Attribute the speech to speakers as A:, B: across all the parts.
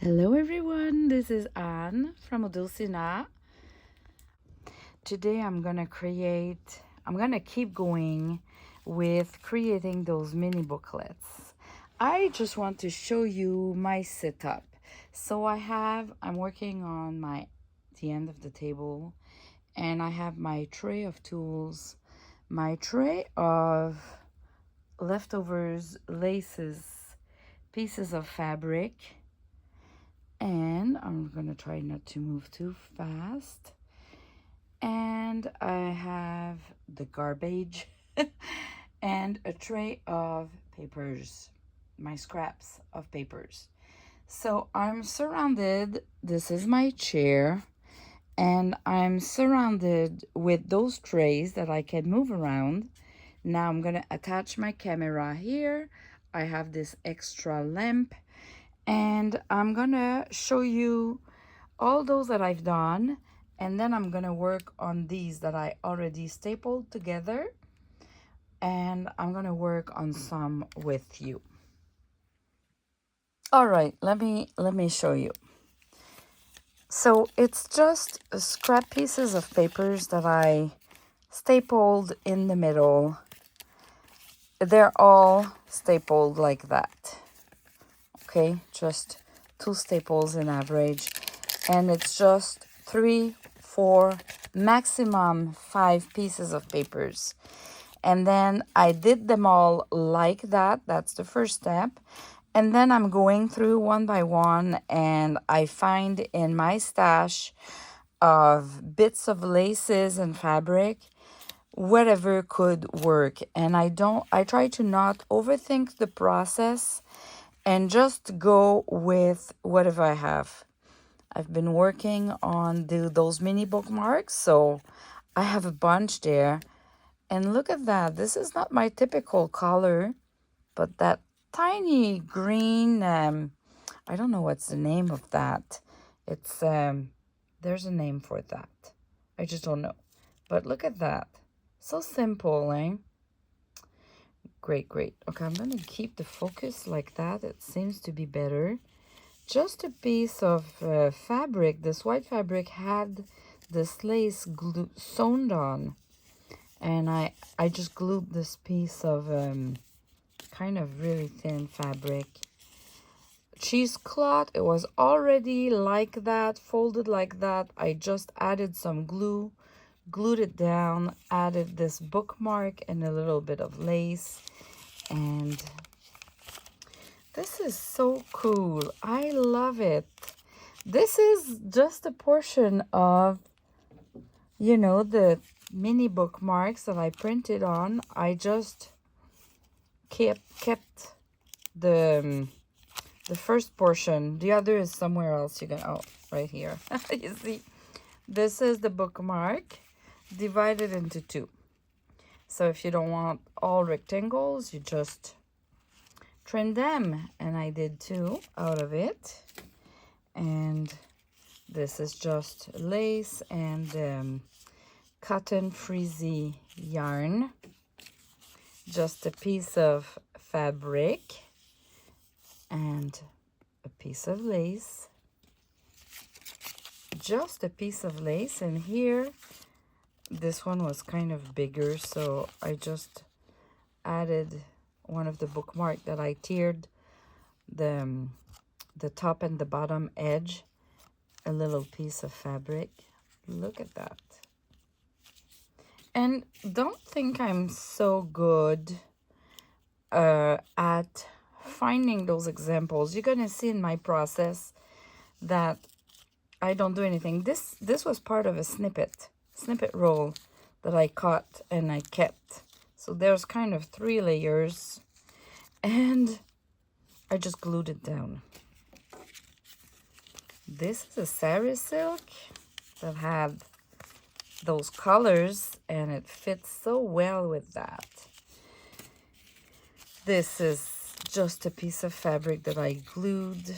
A: Hello everyone, this is Anne from Odulcina. Today I'm gonna keep going with creating those mini booklets. I just want to show you my setup. So I'm working on the end of the table, and I have my tray of tools, my tray of leftovers, laces, pieces of fabric, and I'm gonna try not to move too fast. And I have the garbage and a tray of papers, my scraps of papers. So I'm surrounded, this is my chair, and I'm surrounded with those trays that I can move around. Now I'm gonna attach my camera here. I have this extra lamp, and I'm gonna show you all those that I've done, and then I'm gonna work on these that I already stapled together, and I'm gonna work on some with you. All right, let me show you. So it's just scrap pieces of papers that I stapled in the middle. They're all stapled like that. Okay, just 2 staples in average, and it's just 3, 4, maximum 5 pieces of papers. And then I did them all like that. That's the first step. And then I'm going through one by one, and I find in my stash of bits of laces and fabric whatever could work. And I try to not overthink the process and just go with whatever I have. I've been working on those mini bookmarks, so I have a bunch there. And look at that. This is not my typical color, but that tiny green, I don't know what's the name of that. It's, there's a name for that. I just don't know. But look at that. So simple, eh? Great, great. Okay, I'm going to keep the focus like that. It seems to be better. Just a piece of fabric. This white fabric had this lace sewn on. And I just glued this piece of kind of really thin fabric. Cheesecloth, it was already like that, folded like that. I just added some glue, glued it down, added this bookmark and a little bit of lace. And this is so cool. I love it. This is just a portion of, the mini bookmarks that I printed on. I just kept the first portion. The other is somewhere else. Right here. You see, this is the bookmark divided into 2. So if you don't want all rectangles, you just trim them. And I did 2 out of it. And this is just lace and cotton frizzy yarn. Just a piece of fabric and a piece of lace. Just a piece of lace. And here, this one was kind of bigger, so I just added one of the bookmark that I tiered the top and the bottom edge, a little piece of fabric. Look at that. And don't think I'm so good at finding those examples. You're gonna see in my process that I don't do anything. This was part of a snippet roll that I cut and I kept. So there's kind of 3 layers, and I just glued it down. This is a sari silk that had those colors, and it fits so well with that. This is just a piece of fabric that I glued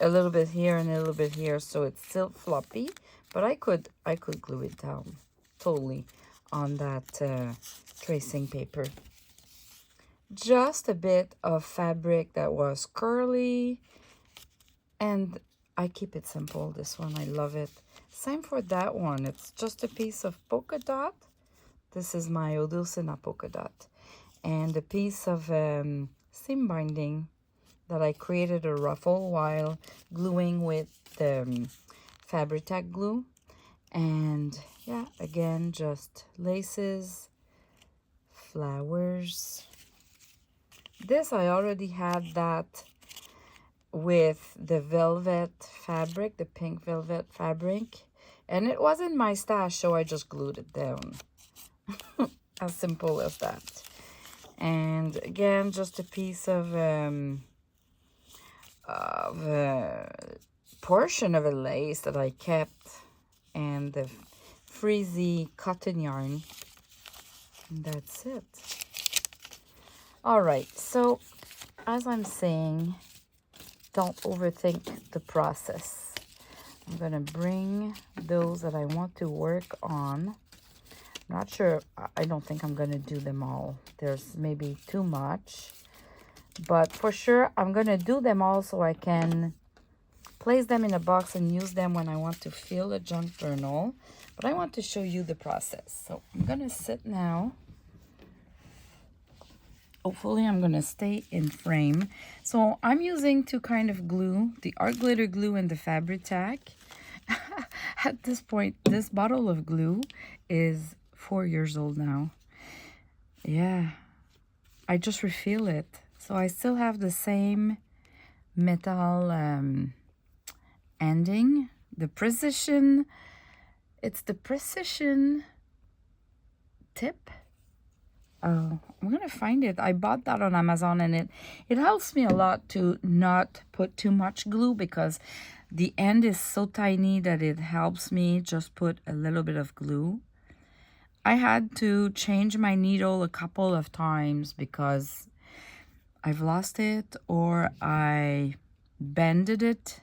A: a little bit here and a little bit here, so it's still floppy, but I could glue it down totally on that tracing paper. just a bit of fabric that was curly, and I keep it simple. This one, I love it. Same for that one. It's just a piece of polka dot. This is my Odulcina polka dot. And a piece of seam binding that I created a ruffle while gluing with the Fabri-Tac glue. And yeah, again, just laces, flowers. This, I already had that with the velvet fabric, the pink velvet fabric. And it was in my stash, so I just glued it down. As simple as that. And again, just a piece of portion of a lace that I kept, and the frizzy cotton yarn. And that's it. All right, so as I'm saying, don't overthink the process. I'm gonna bring those that I want to work on. Not sure, I don't think I'm gonna do them all. There's maybe too much, but for sure I'm gonna do them all so I can place them in a box and use them when I want to fill a junk journal. But I want to show you the process. So I'm gonna sit now. Hopefully I'm gonna stay in frame. So I'm using two kind of glue, the art glitter glue and the Fabri-Tac. At this point, this bottle of glue is 4 years old now. Yeah, I just refill it. So I still have the same metal ending. The precision, it's the precision tip. Oh, I'm gonna find it. I bought that on Amazon, and it helps me a lot to not put too much glue, because the end is so tiny that it helps me just put a little bit of glue. I had to change my needle a couple of times because I've lost it, or I bended it.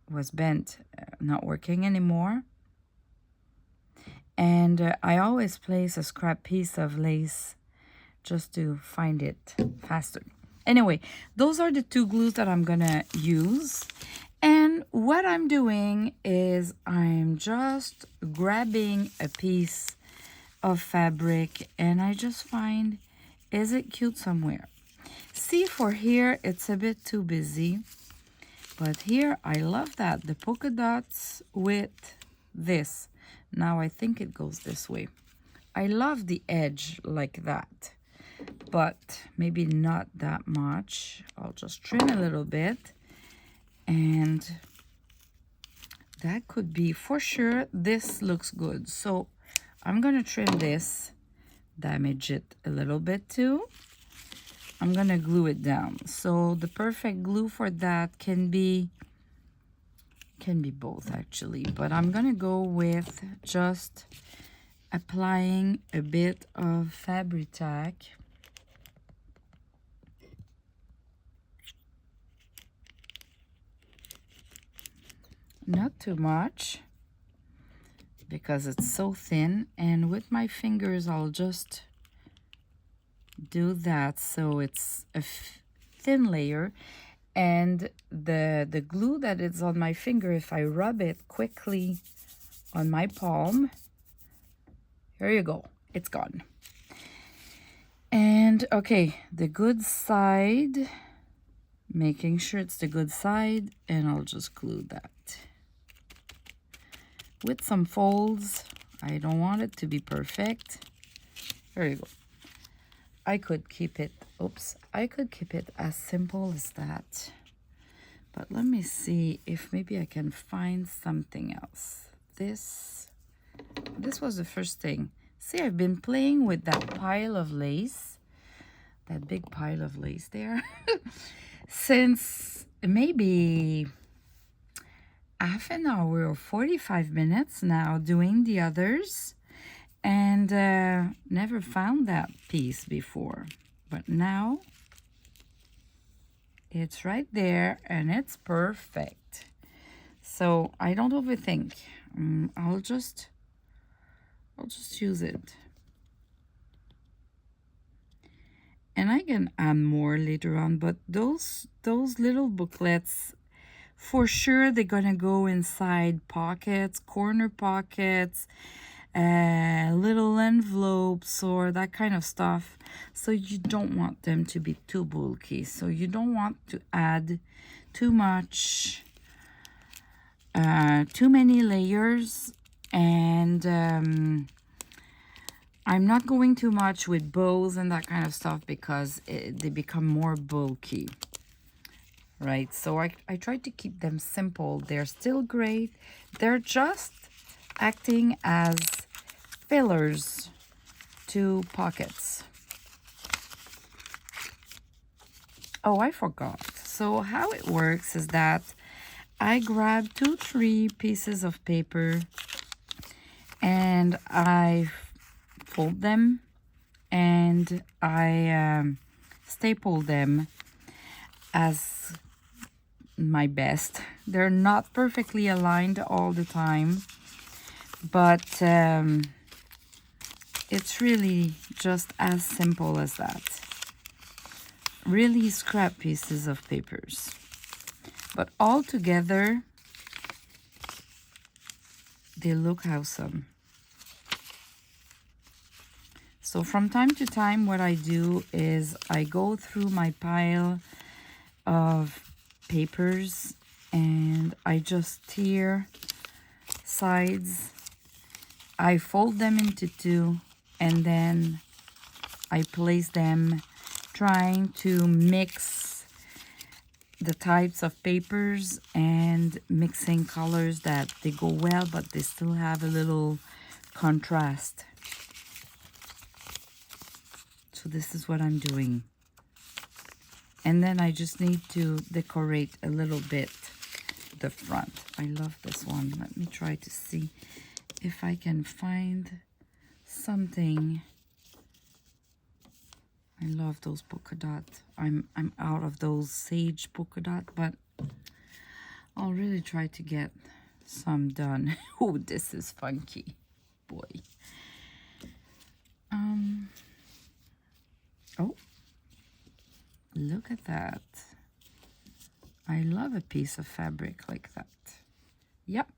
A: It was bent, not working anymore. And I always place a scrap piece of lace just to find it faster. Anyway, those are the two glues that I'm gonna use. And what I'm doing is I'm just grabbing a piece of fabric, and I just find, is it cute somewhere? See, for here, it's a bit too busy. But here, I love that. The polka dots with this. Now I think it goes this way. I love the edge like that, but maybe not that much. I'll just trim a little bit, and that could be, for sure, this looks good. So I'm gonna trim this, damage it a little bit too. I'm gonna glue it down. So the perfect glue for that can be both actually, but I'm gonna go with just applying a bit of Fabri-Tac. Not too much, because it's so thin, and with my fingers I'll just do that so it's a thin layer. And the glue that is on my finger, if I rub it quickly on my palm, here you go, it's gone. And okay, the good side, making sure it's the good side, and I'll just glue that with some folds. I don't want it to be perfect. There you go. I could keep it, I could keep it as simple as that. But let me see if maybe I can find something else. This was the first thing. See, I've been playing with that pile of lace, that big pile of lace there, since maybe half an hour or 45 minutes now, doing the others. And never found that piece before, but now it's right there and it's perfect. So I don't overthink. I'll just use it. And I can add more later on, but those little booklets, for sure they're gonna go inside pockets, corner pockets, little envelopes or that kind of stuff. So you don't want them to be too bulky. So you don't want to add too much, too many layers. And I'm not going too much with bows and that kind of stuff because they become more bulky, right? So I try to keep them simple. They're still great. They're just acting as fillers to pockets. Oh, I forgot. So how it works is that I grab 2-3 pieces of paper and I fold them and I staple them as my best. They're not perfectly aligned all the time, but it's really just as simple as that. Really scrap pieces of papers. But all together, they look awesome. So from time to time, what I do is I go through my pile of papers and I just tear sides. I fold them into 2 and then I place them, trying to mix the types of papers and mixing colors that they go well, but they still have a little contrast. So this is what I'm doing. And then I just need to decorate a little bit the front. I love this one. Let me try to see if I can find something. I love those polka dot. I'm out of those sage polka dot, but I'll really try to get some done. Oh, this is funky, boy. Oh, look at that. I love a piece of fabric like that. Yep.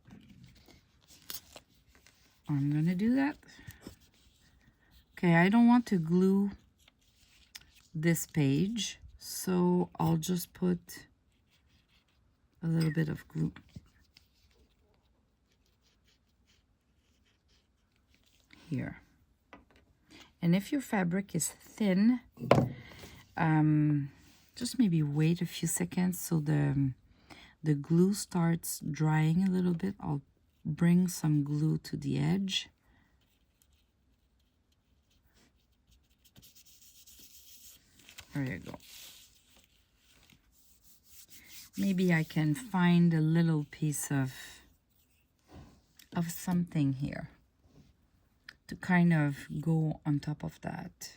A: I'm gonna do that. Okay, I don't want to glue this page, so I'll just put a little bit of glue here. And if your fabric is thin, just maybe wait a few seconds so the glue starts drying a little bit. I'll bring some glue to the edge. There you go. Maybe I can find a little piece of something here to kind of go on top of that.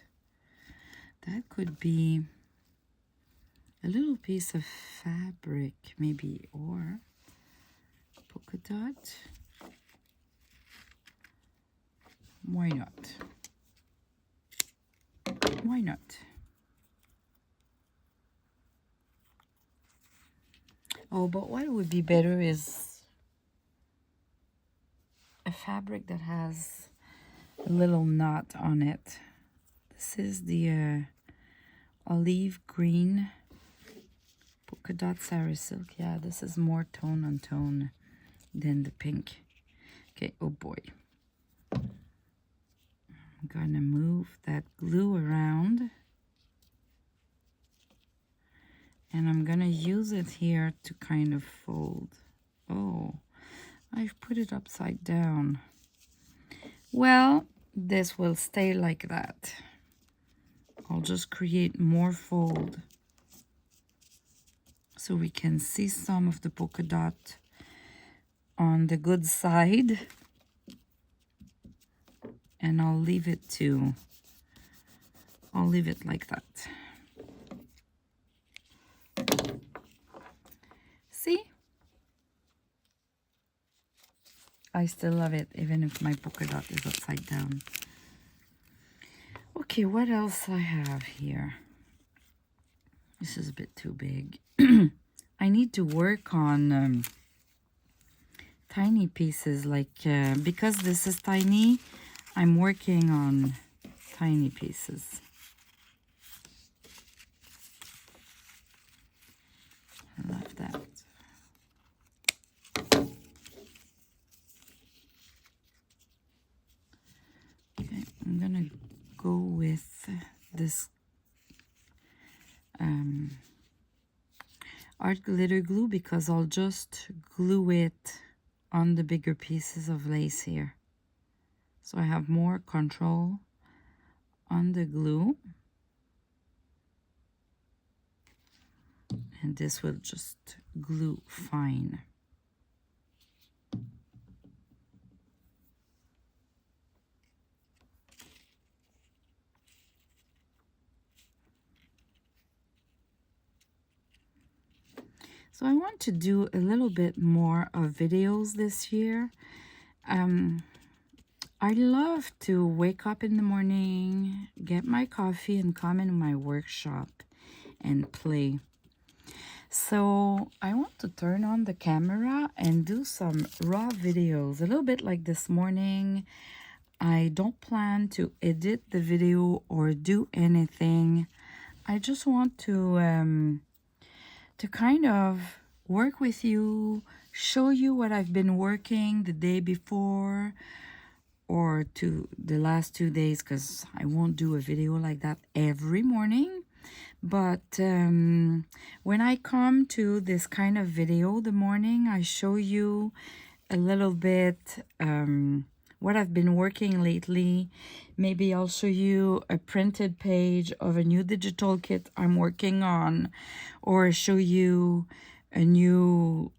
A: That could be a little piece of fabric, maybe, or polka dot. Why not? Why not? Oh, but what would be better is a fabric that has a little knot on it. This is the olive green polka dot saree silk. Yeah, this is more tone on tone than the pink. Okay, oh boy. I'm gonna move that glue around. And I'm gonna use it here to kind of fold. Oh, I've put it upside down. Well, this will stay like that. I'll just create more fold so we can see some of the polka dot on the good side. And I'll leave it like that. See? I still love it, even if my polka dot is upside down. Okay, what else I have here? This is a bit too big. I need to work on tiny pieces, like because this is tiny, I'm working on tiny pieces. I love that. Okay, I'm gonna go with this art glitter glue because I'll just glue it on the bigger pieces of lace here. So I have more control on the glue. And this will just glue fine. So I want to do a little bit more of videos this year. I love to wake up in the morning, get my coffee, and come in my workshop and play. So I want to turn on the camera and do some raw videos, a little bit like this morning. I don't plan to edit the video or do anything. I just want to kind of work with you, show you what I've been working the day before or to the last 2 days, because I won't do a video like that every morning. But when I come to this kind of video the morning, I show you a little bit what I've been working lately. Maybe I'll show you a printed page of a new digital kit I'm working on, or show you a new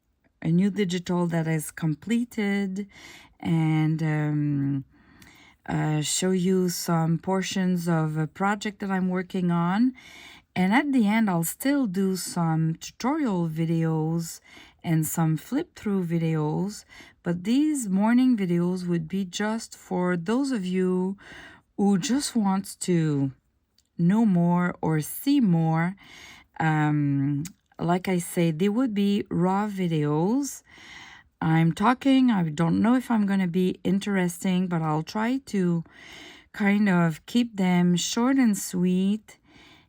A: digital that is completed, and show you some portions of a project that I'm working on. And at the end, I'll still do some tutorial videos and some flip-through videos, but these morning videos would be just for those of you who just wants to know more or see more. Like I say, they would be raw videos. I'm talking, I don't know if I'm going to be interesting, but I'll try to kind of keep them short and sweet,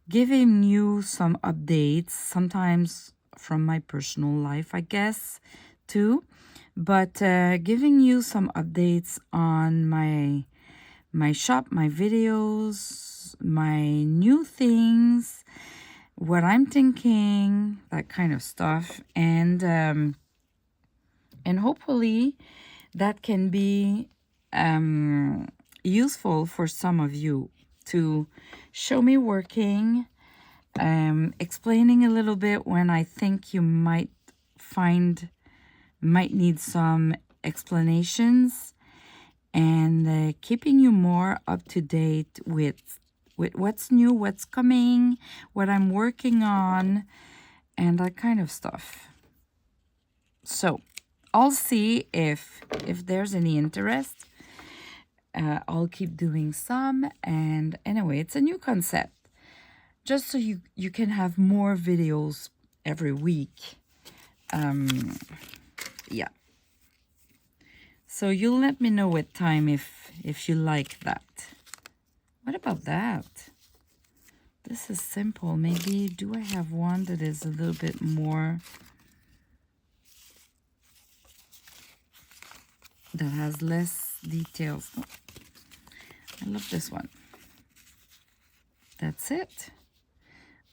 A: giving you some updates, sometimes from my personal life, I guess, too. But giving you some updates on my shop, my videos, my new things, what I'm thinking, that kind of stuff. And hopefully that can be useful for some of you to show me working, explaining a little bit when I think you might need some explanations, and keeping you more up to date with what's new, what's coming, what I'm working on, and that kind of stuff. So I'll see if there's any interest. I'll keep doing some, and anyway, it's a new concept, just so you can have more videos every week. Yeah. So you'll let me know with time if you like that. What about that? This is simple. Maybe, do I have one that is a little bit more, that has less details? Oh, I love this one. That's it.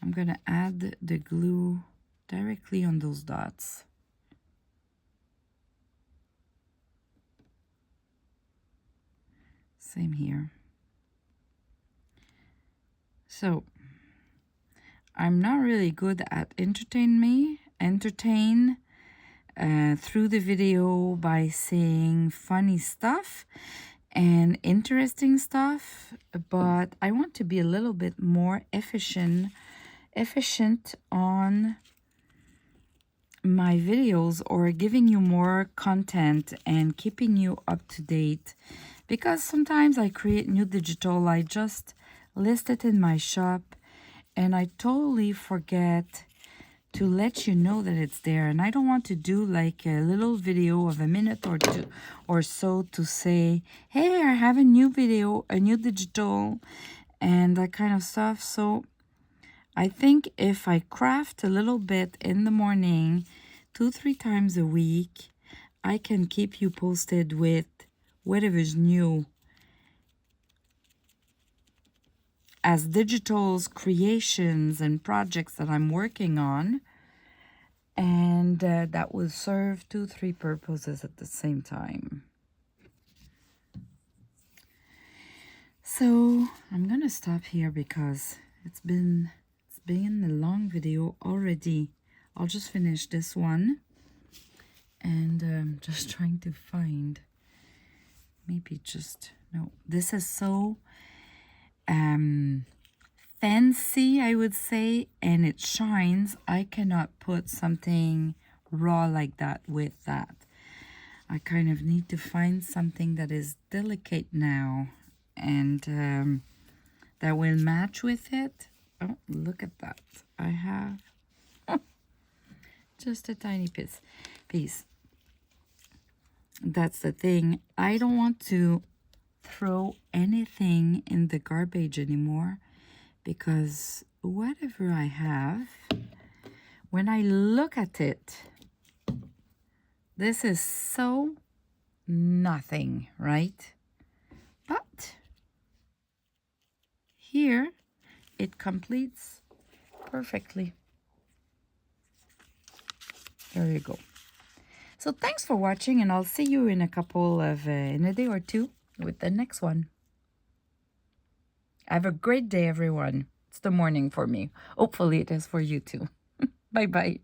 A: I'm gonna add the glue directly on those dots. Same here. So I'm not really good at entertain through the video by saying funny stuff and interesting stuff, but I want to be a little bit more efficient on my videos, or giving you more content and keeping you up to date, because sometimes I create new digital, I just list it in my shop, and I totally forget to let you know that it's there. And I don't want to do like a little video of a minute or two or so to say, hey, I have a new video, a new digital, and that kind of stuff. So I think if I craft a little bit in the morning, 2-3 times a week, I can keep you posted with whatever's new as digitals, creations, and projects that I'm working on. And that will serve 2-3 purposes at the same time. So I'm gonna stop here because it's been a long video already. I'll just finish this one, and just trying to find, maybe just, no, this is so fancy, I would say, and it shines. I cannot put something raw like that with that. I kind of need to find something that is delicate now, and that will match with it. Oh, look at that. I have just a tiny piece. That's the thing. I don't want to throw anything in the garbage anymore, because whatever I have, when I look at it, this is so nothing, right? But here it completes perfectly. There you go. So thanks for watching, and I'll see you in a day or two with the next one. Have a great day, everyone. It's the morning for me. Hopefully it is for you too. Bye-bye.